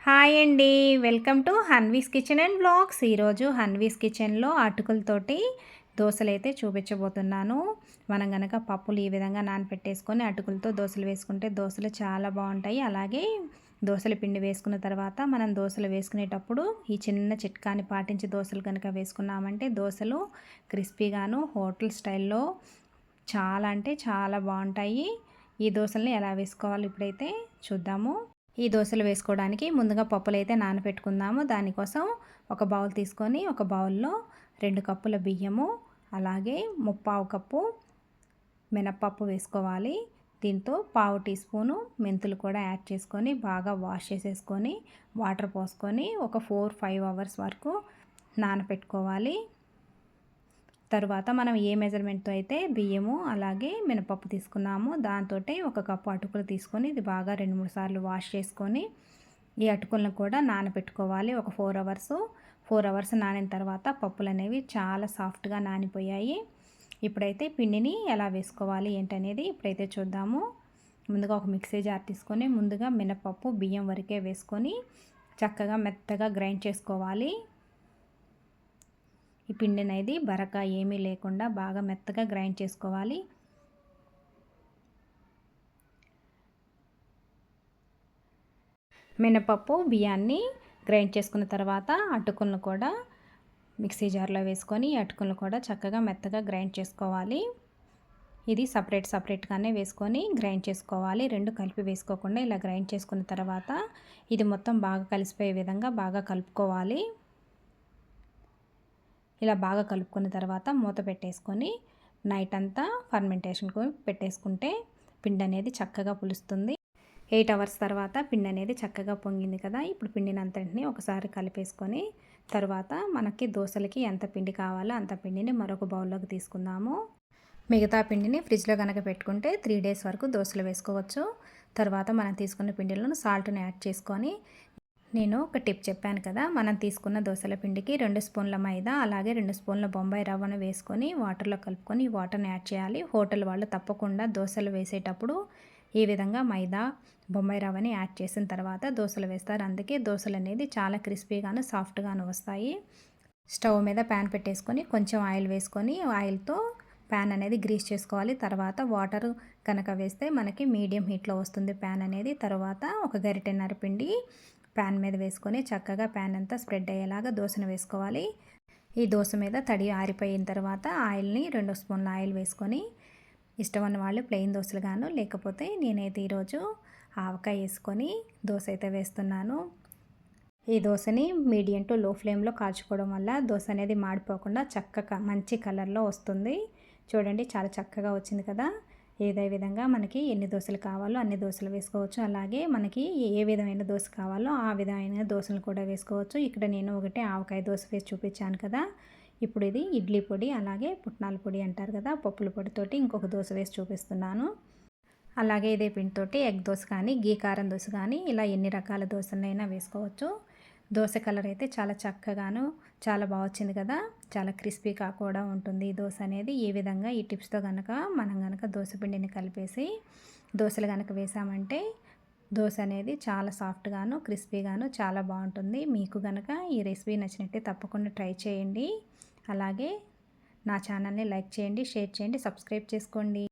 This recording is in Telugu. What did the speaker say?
హాయ్ అండి. Welcome to Hanvi's kitchen and blogs. ఈరోజు హన్వీస్ కిచెన్లో అటుకులతోటి దోశలైతే చూపించబోతున్నాను. మనం గనక పప్పులు ఈ విధంగా నానపెట్టేసుకొని అటుకులతో దోశలు వేసుకుంటే దోశలు చాలా బాగుంటాయి. అలాగే దోశల పిండి వేసుకున్న తర్వాత మనం దోశలు వేసుకునేటప్పుడు ఈ చిన్న చిట్కాని పాటించి దోశలు కనుక వేసుకున్నామంటే దోశలు క్రిస్పీగాను హోటల్ స్టైల్లో చాలా అంటే చాలా బాగుంటాయి. ఈ దోశల్ని ఎలా వేసుకోవాలో ఇప్పుడైతే చూద్దాము. ఈ దోశలు వేసుకోవడానికి ముందుగా పప్పులు అయితే నానబెట్టుకుందాము. దానికోసం ఒక బౌల్ తీసుకొని ఒక బౌల్లో 2 కప్పుల బియ్యము, అలాగే 3/4 కప్పు మినప్పప్పు వేసుకోవాలి. దీంతో 1/2 టీ స్పూను మెంతులు కూడా యాడ్ చేసుకొని బాగా వాష్ చేసేసుకొని వాటర్ పోసుకొని ఒక 4-5 అవర్స్ వరకు నానపెట్టుకోవాలి. తరువాత మనం ఏ మెజర్మెంట్తో అయితే బియ్యము అలాగే మినపప్పు తీసుకున్నామో దాంతో ఒక కప్పు అటుకులు తీసుకొని ఇది బాగా 2-3 సార్లు వాష్ చేసుకొని ఈ అటుకులను కూడా నానబెట్టుకోవాలి. ఒక 4 అవర్స్ నానిన తర్వాత పప్పులు అనేవి చాలా సాఫ్ట్గా నానిపోయాయి. ఇప్పుడైతే పిండిని ఎలా వేసుకోవాలి ఏంటనేది ఇప్పుడైతే చూద్దాము. ముందుగా ఒక మిక్సీ జార్ తీసుకొని ముందుగా మినపప్పు బియ్యం వరకే వేసుకొని చక్కగా మెత్తగా గ్రైండ్ చేసుకోవాలి. ఈ పిండి అనేది బరక ఏమీ లేకుండా బాగా మెత్తగా గ్రైండ్ చేసుకోవాలి. మినపప్పు బియ్యాన్ని గ్రైండ్ చేసుకున్న తర్వాత అటుకులను కూడా మిక్సీ జార్లో వేసుకొని అటుకులను కూడా చక్కగా మెత్తగా గ్రైండ్ చేసుకోవాలి. ఇది సపరేట్గానే వేసుకొని గ్రైండ్ చేసుకోవాలి. 2 కలిపి వేసుకోకుండా ఇలా గ్రైండ్ చేసుకున్న తర్వాత ఇది మొత్తం బాగా కలిసిపోయే విధంగా బాగా కలుపుకోవాలి. ఇలా బాగా కలుపుకున్న తర్వాత మూత పెట్టేసుకొని నైట్ అంతా ఫర్మెంటేషన్కు పెట్టేసుకుంటే పిండి అనేది చక్కగా పులుస్తుంది. 8 అవర్స్ తర్వాత పిండి అనేది చక్కగా పొంగింది కదా. ఇప్పుడు పిండిని అంతటిని ఒకసారి కలిపేసుకొని తర్వాత మనకి దోశలకి ఎంత పిండి కావాలో అంత పిండిని మరొక బౌల్లోకి తీసుకుందాము. మిగతా పిండిని ఫ్రిడ్జ్లో కనుక పెట్టుకుంటే 3 డేస్ వరకు దోశలు వేసుకోవచ్చు. తర్వాత మనం తీసుకున్న పిండిలను సాల్ట్ని యాడ్ చేసుకొని నేను ఒక టిప్ చెప్పాను కదా, మనం తీసుకున్న దోశల పిండికి 2 స్పూన్ల మైదా అలాగే 2 స్పూన్ల బొంబాయి రవ్వను వేసుకొని వాటర్లో కలుపుకొని ఈ వాటర్ని యాడ్ చేయాలి. హోటల్ వాళ్ళు తప్పకుండా దోశలు వేసేటప్పుడు ఈ విధంగా మైదా బొంబాయి రవ్వని యాడ్ చేసిన తర్వాత దోశలు వేస్తారు. అందుకే దోశలు అనేది చాలా క్రిస్పీగాను సాఫ్ట్గాను వస్తాయి. స్టవ్ మీద ప్యాన్ పెట్టేసుకొని కొంచెం ఆయిల్ వేసుకొని ఆయిల్తో ప్యాన్ అనేది గ్రీస్ చేసుకోవాలి. తర్వాత వాటర్ కనుక వేస్తే మనకి మీడియం హీట్లో వస్తుంది ప్యాన్ అనేది. తర్వాత ఒక గరిటెన్నర పిండి ప్యాన్ మీద వేసుకొని చక్కగా ప్యాన్ అంతా స్ప్రెడ్ అయ్యేలాగా దోశను వేసుకోవాలి. ఈ దోశ మీద తడి ఆరిపోయిన తర్వాత ఆయిల్ని 2 స్పూన్ల ఆయిల్ వేసుకొని ఇష్టం ఉన్న వాళ్ళు ప్లెయిన్ దోశలు గాను లేకపోతే నేనైతే ఈరోజు ఆవకాయ వేసుకొని దోశ అయితే వేస్తున్నాను. ఈ దోశని మీడియం టు లో ఫ్లేమ్లో కాల్చుకోవడం వల్ల దోశ అనేది మాడిపోకుండా చక్కగా మంచి కలర్లో వస్తుంది. చూడండి చాలా చక్కగా వచ్చింది కదా. ఏదే విధంగా మనకి ఎన్ని దోశలు కావాలో అన్ని దోశలు వేసుకోవచ్చు. అలాగే మనకి ఏ విధమైన దోశ కావాలో ఆ విధమైన దోశలు కూడా వేసుకోవచ్చు. ఇక్కడ నేను ఒకటి ఆవకాయ దోశ వేసి చూపించాను కదా. ఇప్పుడు ఇది ఇడ్లీ పొడి అలాగే పుట్నాల పొడి అంటారు కదా, పప్పుల పొడితోటి ఇంకొక దోశ వేసి చూపిస్తున్నాను. అలాగే ఇదే పిండితోటి ఎగ్ దోశ కానీ గీ కారం దోశ కానీ ఇలా ఎన్ని రకాల దోశలైనా వేసుకోవచ్చు. దోశ కలర్ అయితే చాలా చక్కగాను చాలా బాగా వచ్చింది కదా. చాలా క్రిస్పీగా కూడా ఉంటుంది ఈ దోశ అనేది. ఈ విధంగా ఈ టిప్స్తో కనుక మనం కనుక దోశ పిండిని కలిపేసి దోశలు కనుక వేసామంటే దోశ అనేది చాలా సాఫ్ట్గాను క్రిస్పీగాను చాలా బాగుంటుంది. మీకు కనుక ఈ రెసిపీ నచ్చినట్టే తప్పకుండా ట్రై చేయండి. అలాగే నా ఛానల్ని లైక్ చేయండి, షేర్ చేయండి, సబ్స్క్రైబ్ చేసుకోండి.